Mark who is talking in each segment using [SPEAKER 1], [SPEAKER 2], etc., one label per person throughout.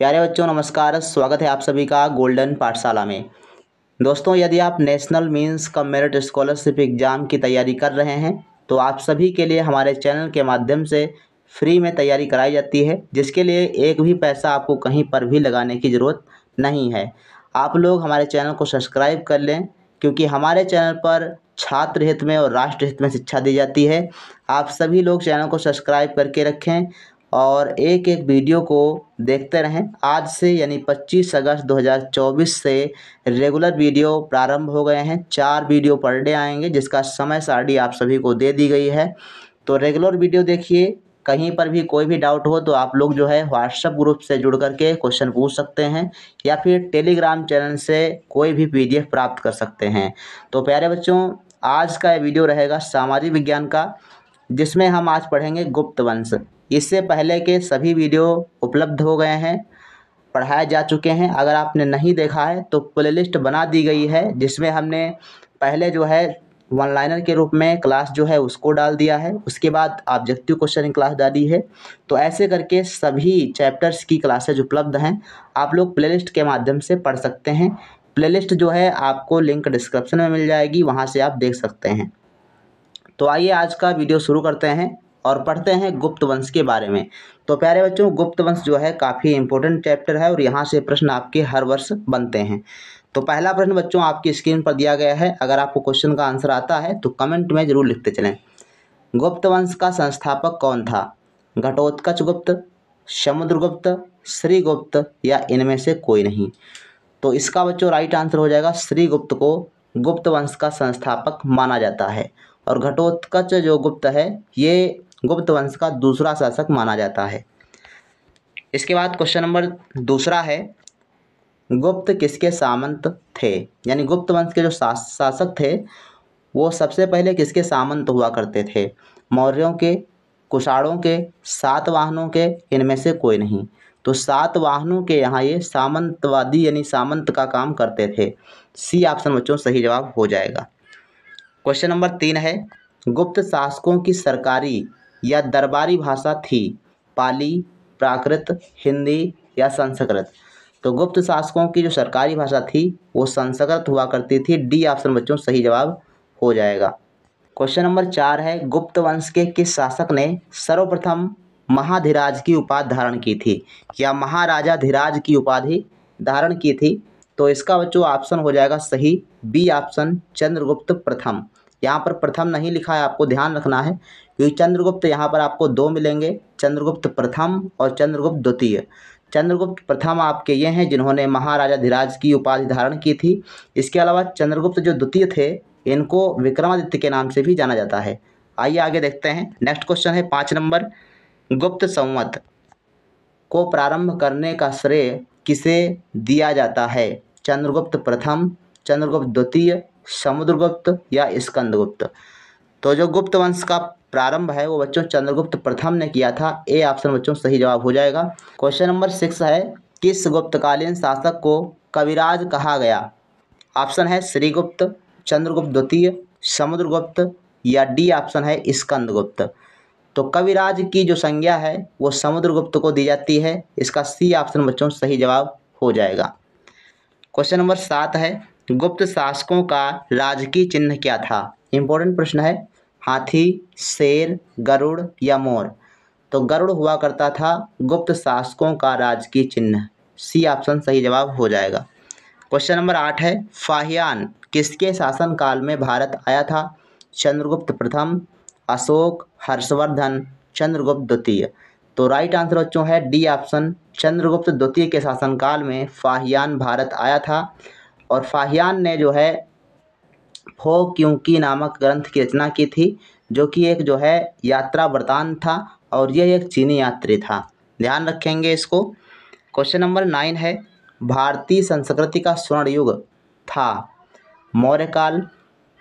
[SPEAKER 1] प्यारे बच्चों नमस्कार, स्वागत है आप सभी का गोल्डन पाठशाला में। दोस्तों, यदि आप national means cum merit scholarship exam की तैयारी कर रहे हैं तो आप सभी के लिए हमारे चैनल के माध्यम से फ्री में तैयारी कराई जाती है, जिसके लिए एक भी पैसा आपको कहीं पर भी लगाने की ज़रूरत नहीं है। आप लोग हमारे चैनल को सब्सक्राइब कर लें, क्योंकि हमारे चैनल पर छात्र हित में और राष्ट्र हित में शिक्षा दी जाती है। आप सभी लोग चैनल को सब्सक्राइब करके रखें और एक एक वीडियो को देखते रहें। आज से यानी 25 अगस्त 2024 से रेगुलर वीडियो प्रारंभ हो गए हैं। 4 वीडियो पर डे आएंगे, जिसका समय सारणी आप सभी को दे दी गई है। तो रेगुलर वीडियो देखिए। कहीं पर भी कोई भी डाउट हो तो आप लोग जो है व्हाट्सएप ग्रुप से जुड़ करके क्वेश्चन पूछ सकते हैं, या फिर टेलीग्राम चैनल से कोई भी पीडीएफ प्राप्त कर सकते हैं। तो प्यारे बच्चों, आज का ये वीडियो रहेगा सामाजिक विज्ञान का, जिसमें हम आज पढ़ेंगे गुप्त वंश। इससे पहले के सभी वीडियो उपलब्ध हो गए हैं, पढ़ाए जा चुके हैं। अगर आपने नहीं देखा है तो प्लेलिस्ट बना दी गई है, जिसमें हमने पहले जो है वन लाइनर के रूप में क्लास जो है उसको डाल दिया है, उसके बाद ऑब्जेक्टिव क्वेश्चन क्लास डाली है। तो ऐसे करके सभी चैप्टर्स की क्लासेज उपलब्ध हैं, आप लोग प्लेलिस्ट के माध्यम से पढ़ सकते हैं। प्लेलिस्ट जो है आपको लिंक डिस्क्रिप्शन में मिल जाएगी, वहाँ से आप देख सकते हैं। तो आइए आज का वीडियो शुरू करते हैं और पढ़ते हैं गुप्त वंश के बारे में। तो प्यारे बच्चों, गुप्त वंश जो है काफ़ी इंपॉर्टेंट चैप्टर है और यहाँ से प्रश्न आपके हर वर्ष बनते हैं। तो पहला प्रश्न बच्चों आपकी स्क्रीन पर दिया गया है। अगर आपको क्वेश्चन का आंसर आता है तो कमेंट में जरूर लिखते चलें। गुप्त वंश का संस्थापक कौन था? घटोत्कच गुप्त, समुद्रगुप्त, श्रीगुप्त या इनमें से कोई नहीं? तो इसका बच्चों राइट आंसर हो जाएगा श्रीगुप्त को गुप्त वंश का संस्थापक माना जाता है। और घटोत्कच जो गुप्त है ये गुप्त वंश का दूसरा शासक माना जाता है। इसके बाद क्वेश्चन नंबर दूसरा है, गुप्त किसके सामंत थे? यानी गुप्त वंश के जो शासक थे वो सबसे पहले किसके सामंत हुआ करते थे? मौर्यों के, कुषाणों के, सातवाहनों के, इनमें से कोई नहीं? तो सातवाहनों के यहाँ ये सामंतवादी यानी सामंत का काम करते थे। सी ऑप्शन बच्चों सही जवाब हो जाएगा। क्वेश्चन नंबर 3 है, गुप्त शासकों की सरकारी या दरबारी भाषा थी? पाली, प्राकृत, हिंदी या संस्कृत? तो गुप्त शासकों की जो सरकारी भाषा थी वो संस्कृत हुआ करती थी। डी ऑप्शन बच्चों सही जवाब हो जाएगा। क्वेश्चन नंबर 4 है, गुप्त वंश के किस शासक ने सर्वप्रथम महाधिराज की उपाधि धारण की थी या महाराजा धीराज की उपाधि धारण की थी? तो इसका बच्चों ऑप्शन हो जाएगा सही बी ऑप्शन चंद्रगुप्त प्रथम। यहाँ पर प्रथम नहीं लिखा है, आपको ध्यान रखना है, क्योंकि चंद्रगुप्त यहाँ पर आपको 2 मिलेंगे, चंद्रगुप्त प्रथम और चंद्रगुप्त द्वितीय। चंद्रगुप्त प्रथम आपके ये हैं जिन्होंने महाराजा धीराज की उपाधि धारण की थी। इसके अलावा चंद्रगुप्त जो द्वितीय थे इनको विक्रमादित्य के नाम से भी जाना जाता है। आइए आगे देखते हैं। नेक्स्ट क्वेश्चन है 5 नंबर, गुप्त संवत को प्रारंभ करने का श्रेय किसे दिया जाता है? चंद्रगुप्त प्रथम, चंद्रगुप्त द्वितीय, समुद्रगुप्त या स्कंदगुप्त? तो जो गुप्त वंश का प्रारंभ है वो बच्चों चंद्रगुप्त प्रथम ने किया था। ए ऑप्शन बच्चों सही जवाब हो जाएगा। क्वेश्चन नंबर 6 है, किस गुप्तकालीन शासक को कविराज कहा गया? ऑप्शन है श्रीगुप्त, चंद्रगुप्त द्वितीय, समुद्रगुप्त या डी ऑप्शन है स्कंदगुप्त? तो कविराज की जो संज्ञा है वो समुद्रगुप्त को दी जाती है। इसका सी ऑप्शन बच्चों सही जवाब हो जाएगा। क्वेश्चन नंबर 7 है, गुप्त शासकों का राजकीय चिन्ह क्या था? इंपॉर्टेंट प्रश्न है। हाथी, शेर, गरुड़ या मोर? तो गरुड़ हुआ करता था गुप्त शासकों का राजकीय चिन्ह। सी ऑप्शन सही जवाब हो जाएगा। क्वेश्चन नंबर 8 है, फाहियान किसके शासनकाल में भारत आया था? चंद्रगुप्त प्रथम, अशोक, हर्षवर्धन, चंद्रगुप्त द्वितीय? तो राइट आंसर बच्चों है डी ऑप्शन चंद्रगुप्त द्वितीय के शासनकाल में फाहियान भारत आया था। और फाहियान ने जो है फो क्योंकि नामक ग्रंथ की रचना की थी, जो कि एक जो है यात्रा वृतांत था और यह एक चीनी यात्री था। ध्यान रखेंगे इसको। क्वेश्चन नंबर 9 है, भारतीय संस्कृति का स्वर्ण युग था? मौर्य काल,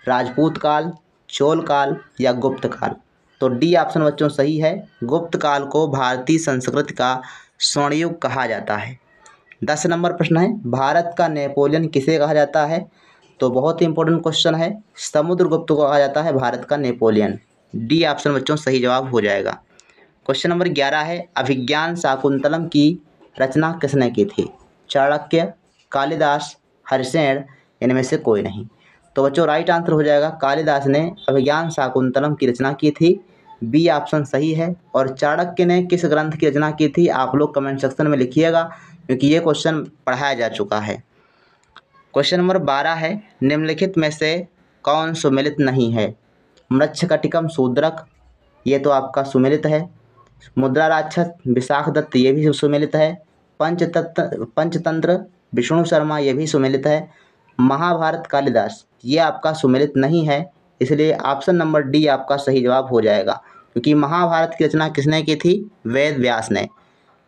[SPEAKER 1] राजपूत काल, चोल काल या गुप्त काल? तो डी ऑप्शन बच्चों सही है, गुप्त काल को भारतीय संस्कृति का स्वर्ण युग कहा जाता है। 10 नंबर प्रश्न है, भारत का नेपोलियन किसे कहा जाता है? तो बहुत ही इंपॉर्टेंट क्वेश्चन है, समुद्रगुप्त को कहा जाता है भारत का नेपोलियन। डी ऑप्शन बच्चों सही जवाब हो जाएगा। क्वेश्चन नंबर 11 है, अभिज्ञान शाकुंतलम की रचना किसने की थी? चाणक्य, कालिदास, हरिसेन, इनमें से कोई नहीं। तो बच्चों राइट आंसर हो जाएगा कालिदास ने अभिज्ञान शाकुंतलम की रचना की थी। बी ऑप्शन सही है। और चाणक्य ने किस ग्रंथ की रचना की थी आप लोग कमेंट सेक्शन में लिखिएगा, क्योंकि ये क्वेश्चन पढ़ाया जा चुका है। क्वेश्चन नंबर 12 है, निम्नलिखित में से कौन सुमेलित नहीं है? मृच्छकटिकम शूद्रक, ये तो आपका सुमेलित है। मुद्रा राक्षस विशाख दत्त, ये भी सुमेलित है। पंचतंत्र विष्णु शर्मा, ये भी सुमेलित है। महाभारत कालिदास, ये आपका सुमेलित नहीं है, इसलिए ऑप्शन नंबर डी आपका सही जवाब हो जाएगा। क्योंकि महाभारत की रचना किसने की थी? वेद व्यास ने।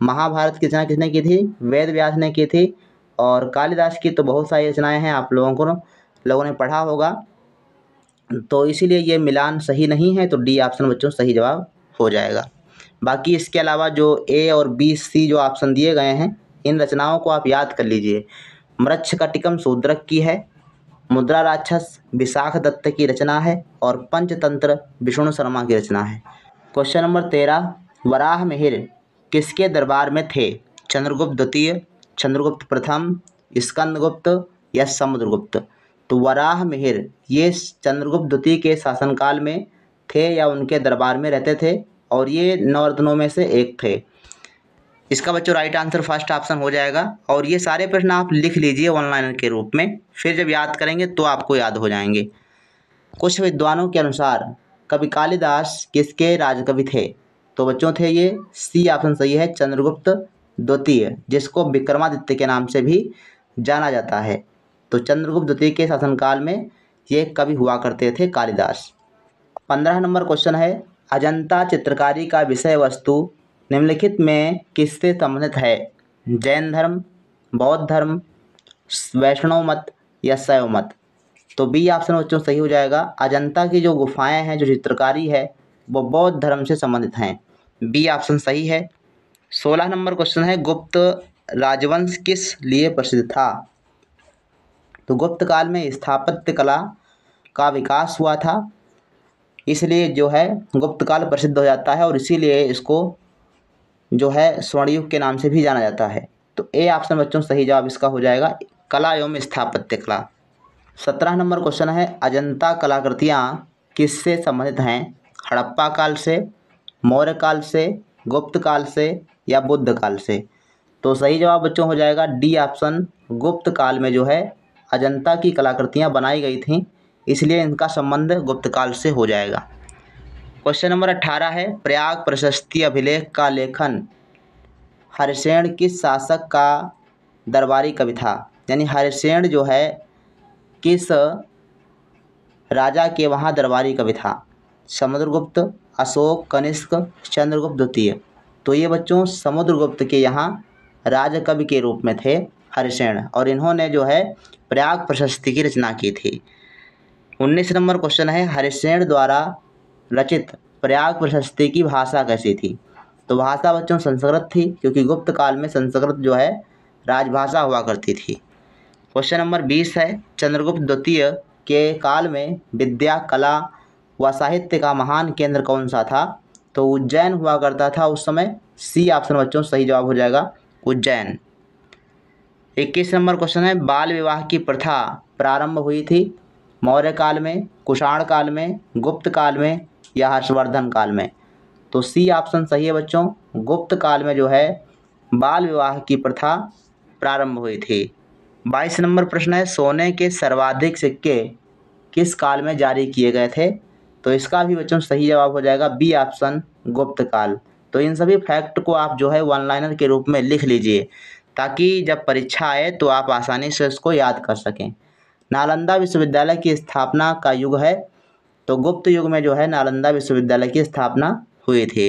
[SPEAKER 1] महाभारत की रचना किसने की थी? वेद व्यास ने की थी। और कालिदास की तो बहुत सारी रचनाएं हैं, आप लोगों ने पढ़ा होगा, तो इसीलिए ये मिलान सही नहीं है। तो डी ऑप्शन बच्चों सही जवाब हो जाएगा। बाकी इसके अलावा जो ए और बी सी जो ऑप्शन दिए गए हैं, इन रचनाओं को आप याद कर लीजिए। मृच्छकटिकम शूद्रक की है, मुद्रा राक्षस विशाख दत्त की रचना है, और पंचतंत्र विष्णु शर्मा की रचना है। क्वेश्चन नंबर 13, वराह मिहिर किसके दरबार में थे? चंद्रगुप्त द्वितीय, चंद्रगुप्त प्रथम, स्कंदगुप्त या समुद्रगुप्त? तो वराह मिहिर ये चंद्रगुप्त द्वितीय के शासनकाल में थे या उनके दरबार में रहते थे, और ये 9 रत्नों में से एक थे। इसका बच्चों राइट आंसर फर्स्ट ऑप्शन हो जाएगा। और ये सारे प्रश्न आप लिख लीजिए ऑनलाइन के रूप में, फिर जब याद करेंगे तो आपको याद हो जाएंगे। कुछ विद्वानों के अनुसार कवि कालिदास किसके राजकवि थे? तो बच्चों थे ये सी ऑप्शन सही है, चंद्रगुप्त द्वितीय, जिसको विक्रमादित्य के नाम से भी जाना जाता है। तो चंद्रगुप्त द्वितीय के शासनकाल में ये कवि हुआ करते थे कालिदास। 15 नंबर क्वेश्चन है, अजंता चित्रकारी का विषय वस्तु निम्नलिखित में किससे संबंधित है? जैन धर्म, बौद्ध धर्म, वैष्णव मत या शैव मत? तो बी ऑप्शन बच्चों सही हो जाएगा। अजंता की जो गुफाएं हैं, जो चित्रकारी है, वो बौद्ध धर्म से संबंधित हैं। बी ऑप्शन सही है। 16 नंबर क्वेश्चन है, गुप्त राजवंश किस लिए प्रसिद्ध था? तो गुप्त काल में स्थापत्य कला का विकास हुआ था, इसलिए जो है गुप्त काल प्रसिद्ध हो जाता है, और इसीलिए इसको जो है स्वर्ण युग के नाम से भी जाना जाता है। तो ए ऑप्शन बच्चों सही जवाब इसका हो जाएगा, कला एवं स्थापत्य कला। 17 नंबर क्वेश्चन है, अजंता कलाकृतियाँ किससे संबंधित हैं? हड़प्पा काल से, मौर्य काल से, गुप्त काल से या बुद्ध काल से? तो सही जवाब बच्चों हो जाएगा डी ऑप्शन, गुप्त काल में जो है अजंता की कलाकृतियाँ बनाई गई थीं, इसलिए इनका संबंध गुप्त काल से हो जाएगा। क्वेश्चन नंबर 18 है, प्रयाग प्रशस्ति अभिलेख का लेखन हरिसेन किस शासक का दरबारी कवि था? यानी हरिसेन जो है किस राजा के वहाँ दरबारी कवि था? समुद्रगुप्त, अशोक, कनिष्क, चंद्रगुप्त द्वितीय? तो ये बच्चों समुद्रगुप्त के यहाँ राजकवि के रूप में थे हरिसेन, और इन्होंने जो है प्रयाग प्रशस्ति की रचना की थी। 19 नंबर क्वेश्चन है, हरिसेन द्वारा रचित प्रयाग प्रशस्ति की भाषा कैसी थी? तो भाषा बच्चों संस्कृत थी, क्योंकि गुप्त काल में संस्कृत जो है राजभाषा हुआ करती थी। क्वेश्चन नंबर 20 है, चंद्रगुप्त द्वितीय के काल में विद्या, कला व साहित्य का महान केंद्र कौन सा था? तो उज्जैन हुआ करता था उस समय। सी ऑप्शन बच्चों सही जवाब हो जाएगा, उज्जैन। 21 नंबर क्वेश्चन है, बाल विवाह की प्रथा प्रारंभ हुई थी मौर्य काल में, कुषाण काल में, गुप्त काल में या हर्षवर्धन काल में? तो सी ऑप्शन सही है बच्चों, गुप्त काल में जो है बाल विवाह की प्रथा प्रारंभ हुई थी। 22 नंबर प्रश्न है, सोने के सर्वाधिक सिक्के किस काल में जारी किए गए थे? तो इसका भी बच्चों सही जवाब हो जाएगा बी ऑप्शन, गुप्त काल। तो इन सभी फैक्ट को आप जो है वन लाइनर के रूप में लिख लीजिए, ताकि जब परीक्षा आए तो आप आसानी से उसको याद कर सकें। नालंदा विश्वविद्यालय की स्थापना का युग है, तो गुप्त युग में जो है नालंदा विश्वविद्यालय की स्थापना हुई थी।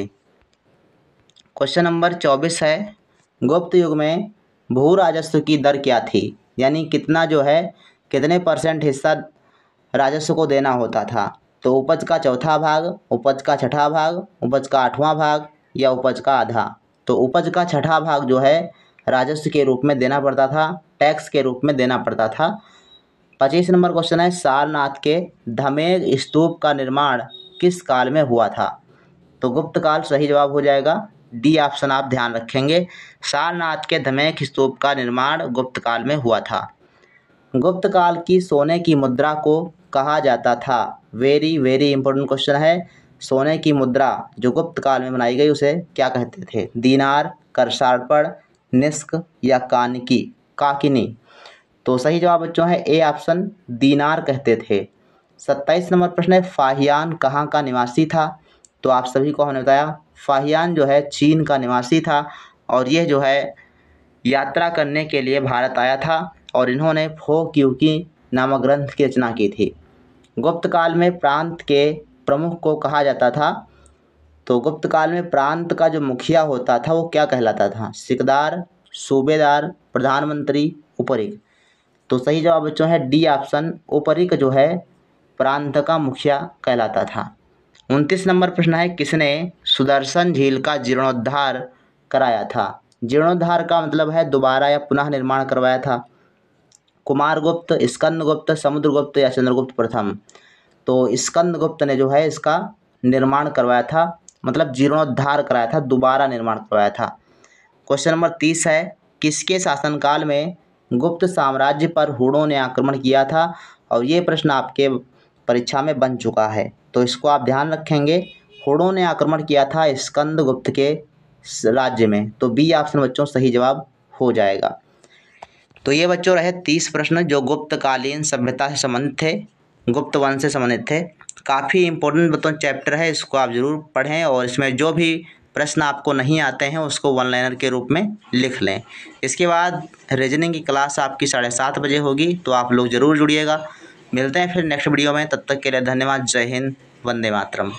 [SPEAKER 1] क्वेश्चन नंबर 24 है, गुप्त युग में भू राजस्व की दर क्या थी? यानी कितना जो है कितने % हिस्सा राजस्व को देना होता था? तो उपज का चौथा भाग, उपज का छठा भाग, उपज का 8वां भाग या उपज का आधा? तो उपज का छठा भाग जो है राजस्व के रूप में देना पड़ता था, टैक्स के रूप में देना पड़ता था। 25 नंबर क्वेश्चन है, सारनाथ के धमेग स्तूप का निर्माण किस काल में हुआ था? तो गुप्त काल सही जवाब हो जाएगा। डी ऑप्शन आप ध्यान रखेंगे। सारनाथ के धमेख स्तूप का निर्माण गुप्त काल में हुआ था। गुप्त काल की सोने की मुद्रा को कहा जाता था। वेरी वेरी इंपॉर्टेंट क्वेश्चन है। सोने की मुद्रा जो गुप्त काल में बनाई गई उसे क्या कहते थे? दीनार, करसारपड़, निष्क या काकिनी। तो सही जवाब बच्चों है ए ऑप्शन, दीनार कहते थे। 27 नंबर प्रश्न है, फाहियान कहाँ का निवासी था? तो आप सभी को हमने बताया फाहियान जो है चीन का निवासी था और यह जो है यात्रा करने के लिए भारत आया था और इन्होंने फो क्यू की नामक ग्रंथ की रचना की थी। गुप्त काल में प्रांत के प्रमुख को कहा जाता था। तो गुप्त काल में प्रांत का जो मुखिया होता था वो क्या कहलाता था? सिकदार, सूबेदार, प्रधानमंत्री, उपरिक। तो सही जवाब बच्चों है डी ऑप्शन, उपरिक जो है प्रांत का मुखिया कहलाता था। 29 नंबर प्रश्न है, किसने सुदर्शन झील का जीर्णोद्धार कराया था? जीर्णोद्धार का मतलब है दोबारा या पुनः निर्माण करवाया था। कुमारगुप्त, स्कंदगुप्त, समुद्रगुप्त या चंद्रगुप्त प्रथम। तो स्कंदगुप्त ने जो है इसका निर्माण करवाया था, मतलब जीर्णोद्धार कराया था, दोबारा निर्माण करवाया था। क्वेश्चन नंबर 30 है, किसके शासनकाल में गुप्त साम्राज्य पर हुणों ने आक्रमण किया था? और ये प्रश्न आपके परीक्षा में बन चुका है, तो इसको आप ध्यान रखेंगे। हुणों ने आक्रमण किया था स्कंदगुप्त के राज्य में, तो बी ऑप्शन बच्चों सही जवाब हो जाएगा। तो ये बच्चों रहे 30 प्रश्न जो गुप्तकालीन सभ्यता से संबंधित थे, गुप्त वंश से संबंधित थे। काफ़ी इंपॉर्टेंट बच्चों चैप्टर है, इसको आप ज़रूर पढ़ें और इसमें जो भी प्रश्न आपको नहीं आते हैं उसको वन लाइनर के रूप में लिख लें। इसके बाद रीजनिंग की क्लास आपकी 7:30 बजे होगी, तो आप लोग ज़रूर जुड़िएगा। मिलते हैं फिर नेक्स्ट वीडियो में, तब तक के लिए धन्यवाद। जय हिंद, वंदे मातरम।